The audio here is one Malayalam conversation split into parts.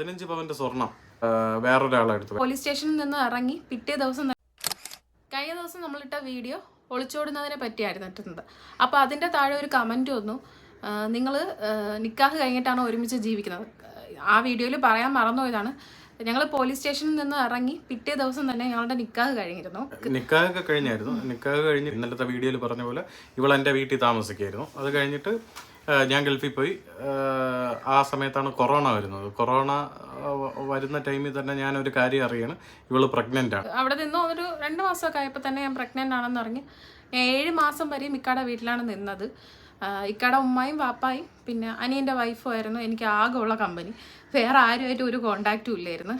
15 പവന്റെ സ്വർണം വേറൊരാളെടുത്തു. പോലീസ് സ്റ്റേഷനിൽ നിന്ന് ഇറങ്ങി പിറ്റേ ദിവസം കഴിഞ്ഞ ദിവസം നമ്മളിട്ട വീഡിയോ ഒളിച്ചോടുന്നതിനെ പറ്റിയായിരുന്നു ഇട്ടിരുന്നത്. അപ്പോൾ അതിൻ്റെ താഴെ ഒരു കമൻറ്റ് വന്നു, നിങ്ങൾ നിക്കാഹ് കഴിഞ്ഞിട്ടാണ് ഒരുമിച്ച് ജീവിക്കുന്നത്. ആ വീഡിയോയിൽ പറയാൻ മറന്നുപോയതാണ്, ഞങ്ങൾ പോലീസ് സ്റ്റേഷനിൽ നിന്ന് ഇറങ്ങി പിറ്റേ ദിവസം തന്നെ ഞങ്ങളുടെ നിക്കാഹ് കഴിഞ്ഞിരുന്നു. നിക്കാഹൊക്കെ കഴിഞ്ഞായിരുന്നു. നിക്കാഹ് കഴിഞ്ഞ് ഇന്നലത്തെ വീഡിയോയിൽ പറഞ്ഞ പോലെ ഇവൾ എൻ്റെ വീട്ടിൽ താമസിക്കുകയായിരുന്നു. അത് കഴിഞ്ഞിട്ട് ഞാൻ ഗൾഫിൽ പോയി. ആ സമയത്താണ് കൊറോണ വരുന്നത്. കൊറോണ വരുന്ന ടൈമിൽ തന്നെ ഞാനൊരു കാര്യം അറിയാണ്, ഇവള് പ്രഗ്നൻ്റ് ആണ്. അവിടെ നിന്ന് ഒരു 2 മാസമൊക്കെ ആയപ്പോൾ തന്നെ ഞാൻ പ്രഗ്നൻ്റ് ആണെന്ന് അറിഞ്ഞ് 7 മാസം വരെയും ഇക്കാടെ വീട്ടിലാണ് നിന്നത്. ഇക്കാടെ ഉമ്മയും വാപ്പായും പിന്നെ അനിയൻ്റെ വൈഫും ആയിരുന്നു എനിക്ക് ആകെ ഉള്ള കമ്പനി. വേറെ ആരുമായിട്ട് ഒരു കോണ്ടാക്റ്റും ഇല്ലായിരുന്നു.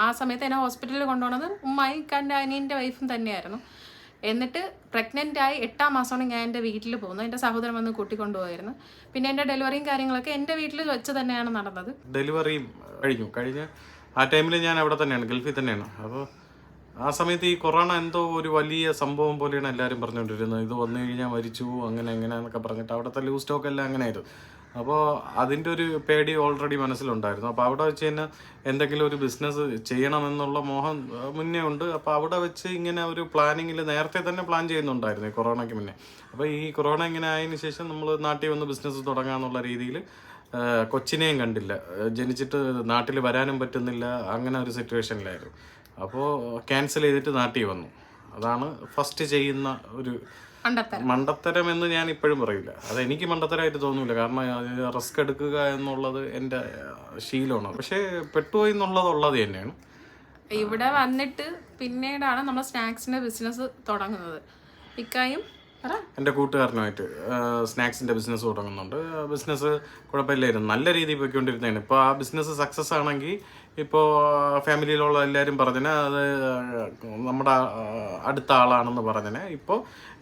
ആ സമയത്ത് എന്നെ ഹോസ്പിറ്റലിൽ കൊണ്ടുപോകുന്നത് ഉമ്മയും ഇക്കാൻ്റെ അനിയൻ്റെ വൈഫും തന്നെയായിരുന്നു. എന്നിട്ട് പ്രഗ്നൻ്റ് ആയി 8-ാം മാസമാണ് ഞാൻ എൻ്റെ വീട്ടിൽ പോകുന്നത്. എൻ്റെ സഹോദരൻ വന്ന് കൂട്ടിക്കൊണ്ടുപോയിരുന്നു. പിന്നെ എൻ്റെ ഡെലിവറിയും കാര്യങ്ങളൊക്കെ എൻ്റെ വീട്ടിൽ വെച്ച് തന്നെയാണ് നടന്നത്. ഡെലിവറിയും കഴിഞ്ഞ് ആ ടൈമിൽ ഞാൻ അവിടെ തന്നെയാണ്, ഗൾഫിൽ തന്നെയാണ്. അപ്പോൾ ആ സമയത്ത് ഈ കൊറോണ എന്തോ ഒരു വലിയ സംഭവം പോലെയാണ് എല്ലാവരും പറഞ്ഞുകൊണ്ടിരുന്നത്. ഇത് വന്നു കഴിഞ്ഞാൽ മരിച്ചു അങ്ങനെ എന്നൊക്കെ പറഞ്ഞിട്ട് അവിടുത്തെ ലൂസ് സ്റ്റോക്ക് എല്ലാം അങ്ങനെ ആയിരുന്നു. അപ്പോൾ അതിൻ്റെ ഒരു പേടി ഓൾറെഡി മനസ്സിലുണ്ടായിരുന്നു. അപ്പോൾ അവിടെ വെച്ച് തന്നെ എന്തെങ്കിലും ഒരു ബിസിനസ് ചെയ്യണമെന്നുള്ള മോഹം മുന്നേ ഉണ്ട്. അപ്പോൾ അവിടെ വെച്ച് ഇങ്ങനെ ഒരു പ്ലാനിങ്ങിൽ നേരത്തെ തന്നെ പ്ലാൻ ചെയ്യുന്നുണ്ടായിരുന്നു ഈ കൊറോണയ്ക്ക് മുന്നേ. അപ്പോൾ ഈ കൊറോണ ഇങ്ങനെ ആയതിനു ശേഷം നമ്മൾ നാട്ടിൽ വന്ന് ബിസിനസ് തുടങ്ങാമെന്നുള്ള രീതിയിൽ കൊച്ചിനെയും കണ്ടില്ല, ജനിച്ചിട്ട് നാട്ടിൽ വരാനും പറ്റുന്നില്ല, അങ്ങനെ ഒരു സിറ്റുവേഷനിലായിരുന്നു. അപ്പോൾ ക്യാൻസൽ ചെയ്തിട്ട് നാട്ടിൽ വന്നു. അതാണ് ഫസ്റ്റ് ചെയ്യുന്ന ഒരു മണ്ടത്തരം എന്ന് ഞാൻ ഇപ്പോഴും പറയില്ല. അതെനിക്ക് മണ്ടത്തരമായിട്ട് തോന്നില്ല, കാരണം റിസ്ക് എടുക്കുക എന്നുള്ളത് എൻ്റെ ശീലമാണ്. പക്ഷേ പെട്ടുപോയി എന്നുള്ളത് തന്നെയാണ്. ഇവിടെ വന്നിട്ട് പിന്നീടാണ് നമ്മൾ സ്നാക്സിൻ്റെ ബിസിനസ് തുടങ്ങുന്നത്. ഇക്കായും എൻ്റെ കൂട്ടുകാരനുമായിട്ട് സ്നാക്സിൻ്റെ ബിസിനസ് തുടങ്ങുന്നുണ്ട്. ബിസിനസ് കുഴപ്പമില്ലായിരുന്നു, നല്ല രീതിയിൽ പോയിക്കൊണ്ടിരുന്നതാണ്. ഇപ്പോൾ ആ ബിസിനസ് സക്സസ് ആണെങ്കിൽ ഇപ്പോൾ ഫാമിലിയിലുള്ള എല്ലാവരും പറഞ്ഞതിന് അത് നമ്മുടെ അടുത്ത ആളാണെന്ന് പറഞ്ഞതിന് ഇപ്പോൾ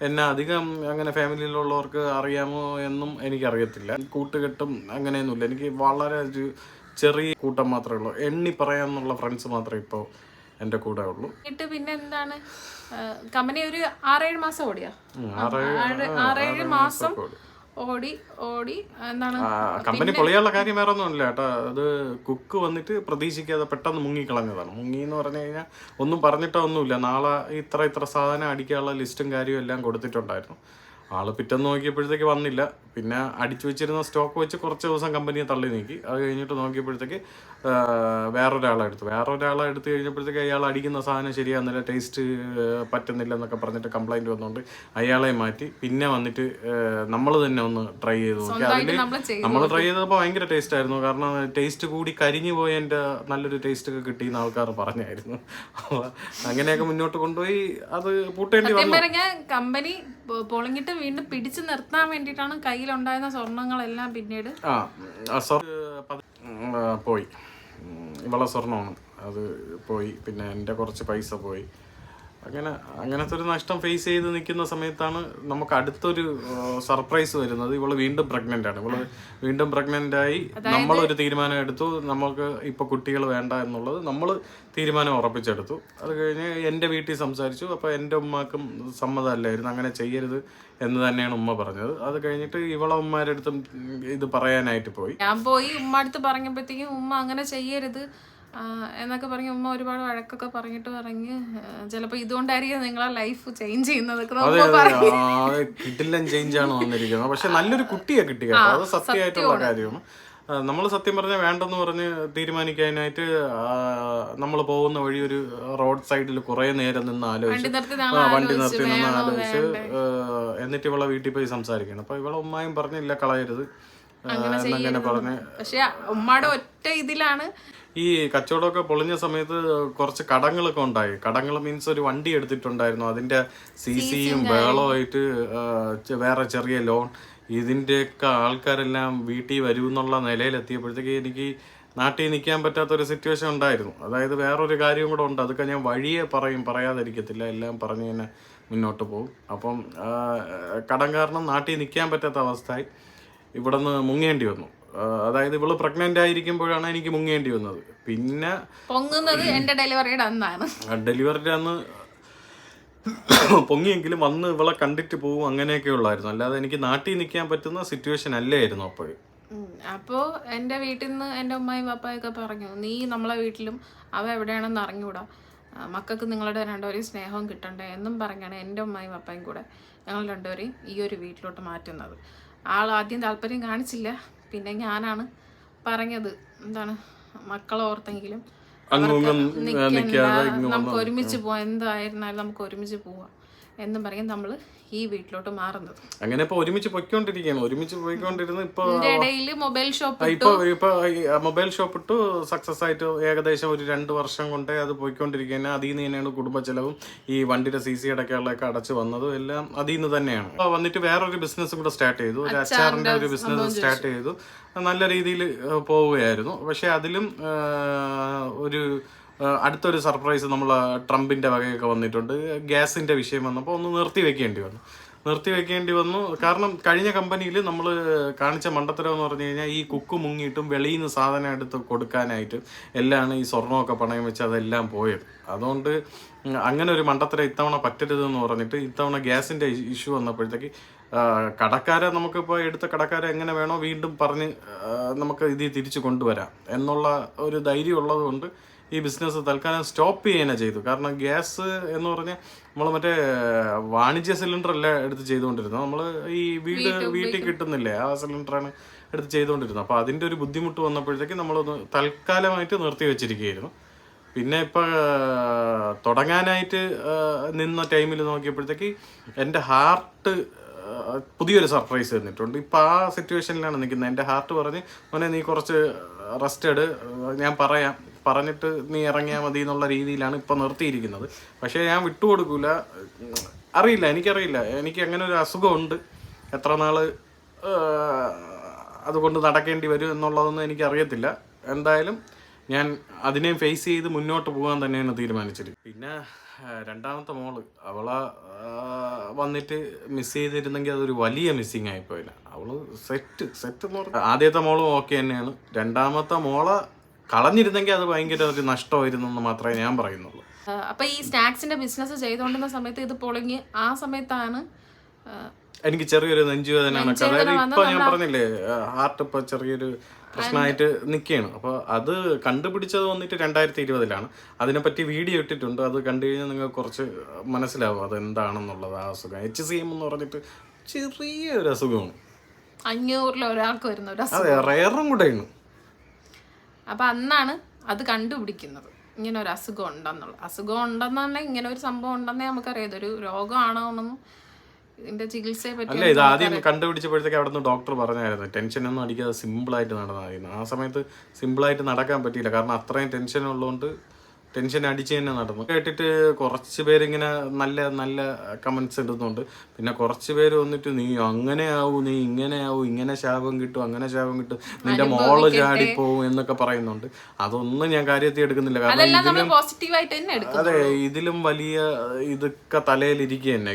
എന്നെ അധികം അങ്ങനെ ഫാമിലിയിലുള്ളവർക്ക് അറിയാമോ എന്നും എനിക്കറിയത്തില്ല. കൂട്ടുകെട്ടും അങ്ങനെയൊന്നുമില്ല. എനിക്ക് വളരെ ഒരു ചെറിയ കൂട്ടം മാത്രമേ ഉള്ളൂ. എണ്ണി പറയാമെന്നുള്ള ഫ്രണ്ട്സ് മാത്രമേ ഇപ്പോൾ എൻ്റെ കൂടെ ഉള്ളൂ. പിന്നെ എന്താണ് കമ്പനി ഒരു 6-7 മാസം ഓടിയാ 6-7 മാസം ഓടി എന്താണ് കമ്പനി പൊളിയാനുള്ള കാര്യം വേറെ ഒന്നുമില്ല കേട്ടോ. അത് കുക്ക് വന്നിട്ട് പ്രതീക്ഷിക്കാതെ പെട്ടെന്ന് മുങ്ങിക്കളഞ്ഞതാണ്. മുങ്ങി എന്ന് പറഞ്ഞു കഴിഞ്ഞാൽ ഒന്നും പറഞ്ഞിട്ടോ ഒന്നുമില്ല. നാളെ ഇത്ര സാധനം അടിക്കാനുള്ള ലിസ്റ്റും കാര്യവും എല്ലാം കൊടുത്തിട്ടുണ്ടായിരുന്നു. ആള് പിറ്റേന്ന് നോക്കിയപ്പോഴത്തേക്ക് വന്നില്ല. പിന്നെ അടിച്ചു വെച്ചിരുന്ന സ്റ്റോക്ക് വെച്ച് കുറച്ച് ദിവസം കമ്പനിയെ തള്ളി നീക്കി. അത് കഴിഞ്ഞിട്ട് നോക്കിയപ്പോഴത്തേക്ക് വേറൊരാളെ എടുത്ത് കഴിഞ്ഞപ്പോഴത്തേക്ക് അയാൾ അടിക്കുന്ന സാധനം ശരിയാകുന്നില്ല, ടേസ്റ്റ് പറ്റുന്നില്ല എന്നൊക്കെ പറഞ്ഞിട്ട് കംപ്ലൈൻറ്റ് വന്നുകൊണ്ട് അയാളെ മാറ്റി. പിന്നെ വന്നിട്ട് നമ്മൾ തന്നെ ഒന്ന് ട്രൈ ചെയ്ത് നോക്കി. അതിൽ നമ്മൾ ട്രൈ ചെയ്തപ്പോൾ ഭയങ്കര ടേസ്റ്റ് ആയിരുന്നു. കാരണം ടേസ്റ്റ് കൂടി കരിഞ്ഞു പോയി എൻ്റെ നല്ലൊരു ടേസ്റ്റ് ഒക്കെ കിട്ടിയെന്ന് ആൾക്കാർ പറഞ്ഞായിരുന്നു. അങ്ങനെയൊക്കെ മുന്നോട്ട് കൊണ്ടുപോയി അത് പൂട്ടേണ്ടി വന്നു. കമ്പനി പൊളങ്ങിട്ട് വീണ്ടും പിടിച്ചു നിർത്താൻ വേണ്ടിയിട്ടാണ് കയ്യിലുണ്ടായിരുന്ന സ്വർണങ്ങളെല്ലാം പിന്നീട് പോയി. ഇവളെ സ്വർണ്ണമാണ് അത് പോയി. പിന്നെ എൻ്റെ കുറച്ച് പൈസ പോയി. അങ്ങനത്തെ ഒരു നഷ്ടം ഫേസ് ചെയ്ത് നിൽക്കുന്ന സമയത്താണ് നമുക്ക് അടുത്തൊരു സർപ്രൈസ് വരുന്നത്. ഇവള് വീണ്ടും പ്രഗ്നൻ്റ് ആണ്. ഇവള് വീണ്ടും പ്രഗ്നൻ്റ് ആയി. നമ്മളൊരു തീരുമാനം എടുത്തു, നമുക്ക് ഇപ്പോൾ കുട്ടികൾ വേണ്ട എന്നുള്ളത് നമ്മൾ തീരുമാനം ഉറപ്പിച്ചെടുത്തു. അത് കഴിഞ്ഞ് എൻ്റെ വീട്ടിൽ സംസാരിച്ചു. അപ്പോൾ എൻ്റെ ഉമ്മാക്കും സമ്മതമല്ലായിരുന്നു, അങ്ങനെ ചെയ്യരുത് എന്ന് തന്നെയാണ് ഉമ്മ പറഞ്ഞത്. അത് കഴിഞ്ഞിട്ട് ഇവളെ ഉമ്മാരുടെ അടുത്തും ഇത് പറയാനായിട്ട് പോയി. ഞാൻ പോയി ഉമ്മ അടുത്ത് പറഞ്ഞപ്പോഴത്തേക്കും ഉമ്മ അങ്ങനെ ചെയ്യരുത് എന്നൊക്കെ പറഞ്ഞ് ഉമ്മ ഒരുപാട് വഴക്കൊക്കെ പറഞ്ഞിട്ട് പറഞ്ഞ് ചിലപ്പോൾ ഇതുകൊണ്ടായിരിക്കും നിങ്ങളെ ലൈഫ് ചേഞ്ച് ചെയ്യുന്നതൊക്കെ കിട്ടില്ലൻ ചേഞ്ച് ആണ് വന്നിരിക്കുന്നത്. പക്ഷെ നല്ലൊരു കുട്ടിയെ കിട്ടി കേട്ടോ, അത് സത്യമായിട്ടുള്ള കാര്യമാണ്. നമ്മൾ സത്യം പറഞ്ഞാൽ വേണ്ടെന്ന് പറഞ്ഞ് തീരുമാനിക്കാനായിട്ട് നമ്മൾ പോകുന്ന വഴി ഒരു റോഡ് സൈഡിൽ കുറേ നേരം നിന്ന് ആലോചിച്ച് വണ്ടി നിർത്തി നിന്ന് ആലോചിച്ച് എന്നിട്ട് ഇവളെ വീട്ടിൽ പോയി സംസാരിക്കണം. അപ്പൊ ഇവളെ ഉമ്മായും പറഞ്ഞില്ല കളയരുത് എന്നങ്ങനെ പറഞ്ഞ്. പക്ഷെ ഉമ്മയുടെ ഒറ്റ ഇതിലാണ് ഈ കച്ചവടമൊക്കെ പൊളിഞ്ഞ സമയത്ത് കുറച്ച് കടങ്ങളൊക്കെ ഉണ്ടായി. കടങ്ങൾ മീൻസ് ഒരു വണ്ടി എടുത്തിട്ടുണ്ടായിരുന്നു, അതിന്റെ സിയും ബഹളമായിട്ട് വേറെ ചെറിയ ലോൺ, ഇതിൻ്റെയൊക്കെ ആൾക്കാരെല്ലാം വീട്ടിൽ വരും എന്നുള്ള നിലയിലെത്തിയപ്പോഴത്തേക്ക് എനിക്ക് നാട്ടിൽ നിൽക്കാൻ പറ്റാത്തൊരു സിറ്റുവേഷൻ ഉണ്ടായിരുന്നു. അതായത് വേറൊരു കാര്യം കൂടെ ഉണ്ട്, അതൊക്കെ ഞാൻ വഴിയെ പറയാതിരിക്കത്തില്ല, എല്ലാം പറഞ്ഞ് തന്നെ മുന്നോട്ട് പോകും. അപ്പം കടം കാരണം നാട്ടിൽ നിൽക്കാൻ പറ്റാത്ത അവസ്ഥയായി. ഇവിടെ നിന്ന് മുങ്ങേണ്ടി വന്നു. അതായത് ഇവള് പ്രഗ്നന്റ് ആയിരിക്കുമ്പോഴാണ് എനിക്ക് മുങ്ങേണ്ടി വന്നത്. പിന്നെ പൊങ്ങുന്നത് എന്റെ ഡെലിവറിയുടെ അന്ന് പൊങ്ങിയെങ്കിലും വന്ന് ഇവളെ കണ്ടിട്ട് പോകും അങ്ങനെയൊക്കെ ഉള്ളായിരുന്നു. അല്ലാതെ എനിക്ക് നാട്ടിൽ നിൽക്കാൻ പറ്റുന്ന സിറ്റുവേഷൻ അല്ലായിരുന്നു അപ്പോഴും. അപ്പോൾ എൻ്റെ വീട്ടിൽ നിന്ന് എൻ്റെ ഉമ്മയും പപ്പായൊക്കെ പറഞ്ഞു, നീ നമ്മളെ വീട്ടിലും അവ എവിടെയാണെന്ന് അറിഞ്ഞൂടാ, മക്കൾക്ക് നിങ്ങളുടെ രണ്ടുപേരെയും സ്നേഹവും കിട്ടണ്ടേ എന്നും പറഞ്ഞാണ് എൻ്റെ ഉമ്മയും പപ്പായും കൂടെ ഞങ്ങൾ രണ്ടുപേരെയും ഈ ഒരു വീട്ടിലോട്ട് മാറ്റുന്നത്. ആൾ ആദ്യം താല്പര്യം കാണിച്ചില്ല, പിന്നെ ഞാനാണ് പറഞ്ഞത്, എന്താണ് മക്കളെ ഓർത്തെങ്കിലും നമുക്ക് ഒരുമിച്ച് പോവാം, എന്തായിരുന്നാലും നമുക്ക് ഒരുമിച്ച് പോവാം എന്നും പറയും നമ്മൾ ഈ വീട്ടിലോട്ട് മാറുന്നത്. അങ്ങനെ ഇപ്പൊ ഒരുമിച്ച് പോയിക്കൊണ്ടിരുന്നു. ഇപ്പൊ മൊബൈൽ ഷോപ്പ് ഇപ്പൊ മൊബൈൽ ഷോപ്പ് ഇട്ടു സക്സസ് ആയിട്ട് ഏകദേശം ഒരു 2 വർഷം കൊണ്ടേ അത് പോയിക്കൊണ്ടിരിക്കുകയാണ്. അതിൽ നിന്ന് തന്നെയാണ് കുടുംബ ചെലവും ഈ വണ്ടിയുടെ CC അടക്കമുള്ളതൊക്കെ അടച്ചു വന്നതും എല്ലാം അതിൽ നിന്ന് തന്നെയാണ്. വന്നിട്ട് വേറൊരു ബിസിനസ് കൂടെ സ്റ്റാർട്ട് ചെയ്തു, ഒരു അച്ചാറിന്റെ ഒരു ബിസിനസ് സ്റ്റാർട്ട് ചെയ്തു. നല്ല രീതിയിൽ പോവുകയായിരുന്നു. പക്ഷെ അതിലും ഒരു അടുത്തൊരു സർപ്രൈസ് നമ്മൾ ട്രംപിൻ്റെ വകയൊക്കെ വന്നിട്ടുണ്ട്. ഗ്യാസിൻ്റെ വിഷയം വന്നപ്പോൾ ഒന്ന് നിർത്തി വെക്കേണ്ടി വന്നു. കാരണം കഴിഞ്ഞ കമ്പനിയിൽ നമ്മൾ കാണിച്ച മണ്ടത്തരം എന്ന് പറഞ്ഞു കഴിഞ്ഞാൽ ഈ കുക്ക് മുങ്ങിയിട്ടും വെളിയിൽ നിന്ന് സാധനം എടുത്ത് കൊടുക്കാനായിട്ട് എല്ലാം ഈ സ്വർണ്ണമൊക്കെ പണയം വെച്ച് അതെല്ലാം പോയത്. അതുകൊണ്ട് അങ്ങനെ ഒരു മണ്ടത്തരം ഇത്തവണ പറ്റരുതെന്ന് പറഞ്ഞിട്ട് ഇത്തവണ ഗ്യാസിൻ്റെ ഇഷ്യൂ വന്നപ്പോഴത്തേക്ക് കടക്കാരെ നമുക്കിപ്പോൾ എടുത്ത കടക്കാരെ എങ്ങനെ വേണോ വീണ്ടും പറഞ്ഞ് നമുക്ക് ഇത് തിരിച്ചു കൊണ്ടുവരാം എന്നുള്ള ഒരു ധൈര്യം ഉള്ളത് കൊണ്ട് ഈ ബിസിനസ് തൽക്കാലം സ്റ്റോപ്പ് ചെയ്യാനാണ് ചെയ്തു. കാരണം ഗ്യാസ് എന്ന് പറഞ്ഞാൽ നമ്മൾ മറ്റേ വാണിജ്യ സിലിണ്ടറല്ല എടുത്ത് ചെയ്തുകൊണ്ടിരുന്നത്, നമ്മൾ ഈ വീട്ടിൽ കിട്ടുന്നില്ലേ ആ സിലിണ്ടറാണ് എടുത്ത് ചെയ്തുകൊണ്ടിരുന്നത്. അപ്പോൾ അതിൻ്റെ ഒരു ബുദ്ധിമുട്ട് വന്നപ്പോഴത്തേക്ക് നമ്മളൊന്ന് തൽക്കാലമായിട്ട് നിർത്തി വെച്ചിരിക്കുകയായിരുന്നു. പിന്നെ ഇപ്പം തുടങ്ങാനായിട്ട് നിന്ന ടൈമിൽ നോക്കിയപ്പോഴത്തേക്ക് എൻ്റെ ഹാർട്ട് പുതിയൊരു സർപ്രൈസ് തന്നിട്ടുണ്ട്. ഇപ്പം ആ സിറ്റുവേഷനിലാണ് നിൽക്കുന്നത്. എൻ്റെ ഹാർട്ട് പറഞ്ഞ് മോനെ നീ കുറച്ച് റെസ്റ്റ് എടു, ഞാൻ പറഞ്ഞിട്ട് നീ ഇറങ്ങിയാൽ മതി എന്നുള്ള രീതിയിലാണ് ഇപ്പം നിർത്തിയിരിക്കുന്നത്. പക്ഷേ ഞാൻ വിട്ടുകൊടുക്കൂല. എനിക്കറിയില്ല, എനിക്ക് അങ്ങനെ ഒരു അസുഖമുണ്ട്. എത്ര നാൾ അതുകൊണ്ട് നടക്കേണ്ടി വരും എന്നുള്ളതൊന്നും എനിക്കറിയത്തില്ല. എന്തായാലും ഞാൻ അതിനെ ഫേസ് ചെയ്ത് മുന്നോട്ട് പോകാൻ തന്നെയാണ് തീരുമാനിച്ചത്. പിന്നെ രണ്ടാമത്തെ മോള് അവളെ വന്നിട്ട് മിസ് ചെയ്തിരുന്നെങ്കിൽ അതൊരു വലിയ മിസ്സിങ് ആയിപ്പോയില്ല. അവള് സെറ്റ് എന്ന് പറഞ്ഞാൽ ആദ്യത്തെ മോളും ഓക്കെ തന്നെയാണ്. രണ്ടാമത്തെ മോളെ കളഞ്ഞിരുന്നെങ്കിൽ അത് ഭയങ്കര ഒരു നഷ്ടമായിരുന്നു എന്ന് മാത്രമേ ഞാൻ പറയുന്നുള്ളൂ. അപ്പൊ ഈ സ്നാക്സിന്റെ ബിസിനസ് ചെയ്തുകൊണ്ടിരുന്ന സമയത്ത് ഇത് പൊളിഞ്ഞ് ആ സമയത്താണ് എനിക്ക് ചെറിയൊരു നെഞ്ചുവേദന. അതായത് ഇപ്പൊ ഞാൻ പറഞ്ഞില്ലേ ഹാർട്ട് ഇപ്പൊ ചെറിയൊരു പ്രശ്നമായിട്ട് നിൽക്കുകയാണ്. അപ്പോൾ അത് കണ്ടുപിടിച്ചത് വന്നിട്ട് 2020-ലാണ്. അതിനെപ്പറ്റി വീഡിയോ ഇട്ടിട്ടുണ്ട്, അത് കണ്ടു കഴിഞ്ഞാൽ നിങ്ങൾക്ക് കുറച്ച് മനസ്സിലാവും അതെന്താണെന്നുള്ളത്. ആ അസുഖം HCM എന്ന് പറഞ്ഞിട്ട് ചെറിയൊരു അസുഖമാണ്, 500-ൽ ഒരാൾക്ക് വരുന്ന ഒരു അസുഖം. അതെ, റയറും കൂടെയാണ്. അപ്പം അന്നാണ് അത് കണ്ടുപിടിക്കുന്നത്, ഇങ്ങനെ ഒരു അസുഖം ഉണ്ടെന്നാണ് ഇങ്ങനെ ഒരു സംഭവം ഉണ്ടെന്നേ നമുക്കറിയാം. ഇതൊരു രോഗമാണോ എന്നൊന്നും ഇതിന്റെ ചികിത്സയെ പറ്റി അല്ല. ഇത് ആദ്യം കണ്ടുപിടിച്ചപ്പോഴത്തേക്ക് അവിടെ നിന്ന് ഡോക്ടർ പറഞ്ഞായിരുന്നു ടെൻഷനൊന്നും അടിക്കാതെ സിമ്പിളായിട്ട് നടന്നതായിരുന്നു. ആ സമയത്ത് സിമ്പിളായിട്ട് നടക്കാൻ പറ്റിയില്ല, കാരണം അത്രയും ടെൻഷൻ ഉള്ളതുകൊണ്ട് ടെൻഷൻ അടിച്ച് തന്നെ നടന്നു. കേട്ടിട്ട് കുറച്ച് പേരിങ്ങനെ നല്ല നല്ല കമൻസ് ഇടുന്നുണ്ട്. പിന്നെ കുറച്ച് പേര് വന്നിട്ട് നീ അങ്ങനെ ആവൂ, നീ ഇങ്ങനെ ആവൂ, ഇങ്ങനെ ശാപം കിട്ടും, അങ്ങനെ ശാപം കിട്ടും, നിന്റെ മോള് ചാടിപ്പോവും എന്നൊക്കെ പറയുന്നുണ്ട്. അതൊന്നും ഞാൻ കാര്യത്തിൽ എടുക്കുന്നില്ല, കാരണം അതെ ഇതിലും വലിയ ഇതൊക്കെ തലയിലിരിക്കുക തന്നെ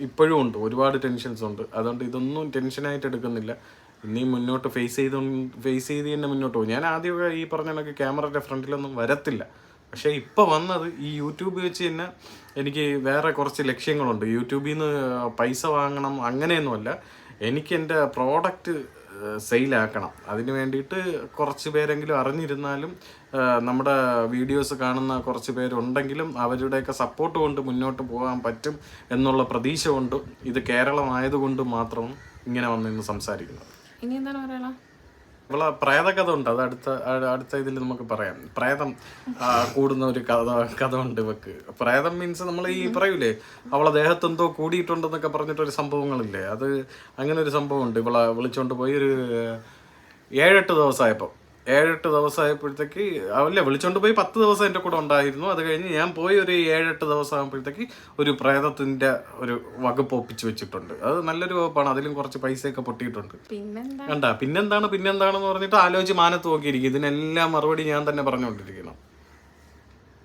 ഇപ്പോഴും ഉണ്ട്, ഒരുപാട് ടെൻഷൻസ് ഉണ്ട്. അതുകൊണ്ട് ഇതൊന്നും ടെൻഷനായിട്ട് എടുക്കുന്നില്ല. ഇനി മുന്നോട്ട് ഫേസ് ചെയ്ത് തന്നെ മുന്നോട്ട് പോകും. ഞാൻ ആദ്യമൊക്കെ ഈ പറഞ്ഞ കണക്ക് ക്യാമറയുടെ ഫ്രണ്ടിലൊന്നും വരത്തില്ല. പക്ഷേ ഇപ്പോൾ വന്നത് ഈ യൂട്യൂബ് വെച്ച് തന്നെ എനിക്ക് വേറെ കുറച്ച് ലക്ഷ്യങ്ങളുണ്ട്. യൂട്യൂബിൽ നിന്ന് പൈസ വാങ്ങണം അങ്ങനെയൊന്നുമല്ല, എനിക്ക് എൻ്റെ പ്രോഡക്റ്റ് സെയിലാക്കണം. അതിന് വേണ്ടിയിട്ട് കുറച്ച് പേരെങ്കിലും അറിഞ്ഞിരുന്നാലും നമ്മുടെ വീഡിയോസ് കാണുന്ന കുറച്ച് പേരുണ്ടെങ്കിലും അവരുടെയൊക്കെ സപ്പോർട്ട് കൊണ്ട് മുന്നോട്ട് പോകാൻ പറ്റും എന്നുള്ള പ്രതീക്ഷ കൊണ്ട്, ഇത് കേരളമായതുകൊണ്ട് മാത്രം ഇങ്ങനെ വന്നിന്ന് സംസാരിക്കുന്നത്. ഇനി എന്താണ് പറയാ? ഇവളെ പ്രേതകഥ ഉണ്ട്, അത് അടുത്ത ഇതിൽ നമുക്ക് പറയാം. പ്രേതം കൂടുന്ന ഒരു കഥ ഉണ്ട് ഇവക്ക്. പ്രേതം മീൻസ് നമ്മൾ ഈ പറയൂലേ അവളെ ദേഹത്ത് എന്തോ കൂടിയിട്ടുണ്ടെന്നൊക്കെ പറഞ്ഞിട്ടൊരു സംഭവങ്ങളില്ലേ, അത് അങ്ങനെ ഒരു സംഭവം ഉണ്ട്. ഇവളെ വിളിച്ചോണ്ട് പോയി ഒരു 7-8 ദിവസമായപ്പോഴത്തേക്ക് അല്ല വിളിച്ചോണ്ട് പോയി 10 ദിവസം എൻ്റെ കൂടെ ഉണ്ടായിരുന്നു. അത് കഴിഞ്ഞ് ഞാൻ പോയി ഒരു 7-8 ദിവസം ആകുമ്പോഴത്തേക്ക് ഒരു പ്രേതത്തിൻ്റെ ഒരു വകുപ്പ് ഒപ്പിച്ച് വെച്ചിട്ടുണ്ട്. അത് നല്ലൊരു വകുപ്പാണ്, അതിലും കുറച്ച് പൈസയൊക്കെ പൊട്ടിയിട്ടുണ്ട്. കണ്ടാ പിന്നെന്താണെന്ന് പറഞ്ഞിട്ട് ആലോചിച്ച് മാനത്ത് നോക്കിയിരിക്കും. ഇതിനെല്ലാം മറുപടി ഞാൻ തന്നെ പറഞ്ഞുകൊണ്ടിരിക്കണം.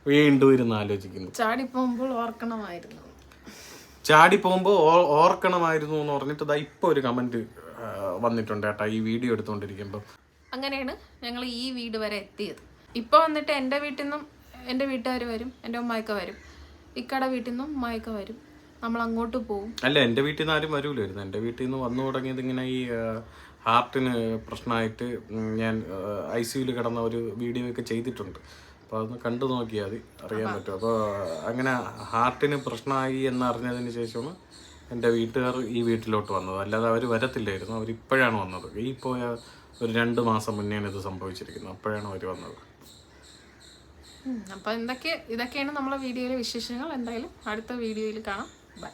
വീണ്ടും ഇരുന്ന് ആലോചിക്കുന്നു. ചാടി പോകുമ്പോൾ ഓർക്കണമായിരുന്നു എന്ന് പറഞ്ഞിട്ട് ഇതാ ഇപ്പോൾ ഒരു കമൻറ്റ് വന്നിട്ടുണ്ട് കേട്ടോ ഈ വീഡിയോ എടുത്തുകൊണ്ടിരിക്കുമ്പോൾ. അങ്ങനെയാണ് ഞങ്ങൾ ഈ വീട് വരെ എത്തിയത്. ഇപ്പോൾ വന്നിട്ട് എൻ്റെ വീട്ടിൽ നിന്നും എൻ്റെ വീട്ടുകാർ വരും, എൻ്റെ ഉമ്മയൊക്കെ വരും, ഇക്കടെ വീട്ടിൽ നിന്നും ഉമ്മയൊക്കെ വരും, നമ്മൾ അങ്ങോട്ട് പോകും. അല്ല എൻ്റെ വീട്ടിൽ നിന്ന് ആരും വരൂലായിരുന്നു. എൻ്റെ വീട്ടിൽ നിന്ന് വന്നു തുടങ്ങിയത് ഇങ്ങനെ ഈ ഹാർട്ടിന് പ്രശ്നമായിട്ട് ഞാൻ ICUയിൽ കിടന്ന ഒരു വീഡിയോ ഒക്കെ ചെയ്തിട്ടുണ്ട്. അപ്പോൾ അതൊന്ന് കണ്ടു നോക്കിയാൽ മതി, അറിയാൻ പറ്റും. അപ്പോൾ അങ്ങനെ ഹാർട്ടിന് പ്രശ്നമായി എന്നറിഞ്ഞതിന് ശേഷമാണ് എൻ്റെ വീട്ടുകാർ ഈ വീട്ടിലോട്ട് വന്നത്. അല്ലാതെ അവർ വരത്തില്ലായിരുന്നു, അവരിപ്പോഴാണ് വന്നത്. ഈ പോയ ഒരു 2 മാസം മുന്നെയാണ് ഇത് സംഭവിച്ചിരിക്കുന്നത്, അപ്പോഴാണ് അവർ വന്നത്. അപ്പോൾ ഇതൊക്കെയാണ് നമ്മളെ വീഡിയോയിലെ വിശേഷങ്ങൾ. എന്തായാലും അടുത്ത വീഡിയോയിൽ കാണാം. ബൈ.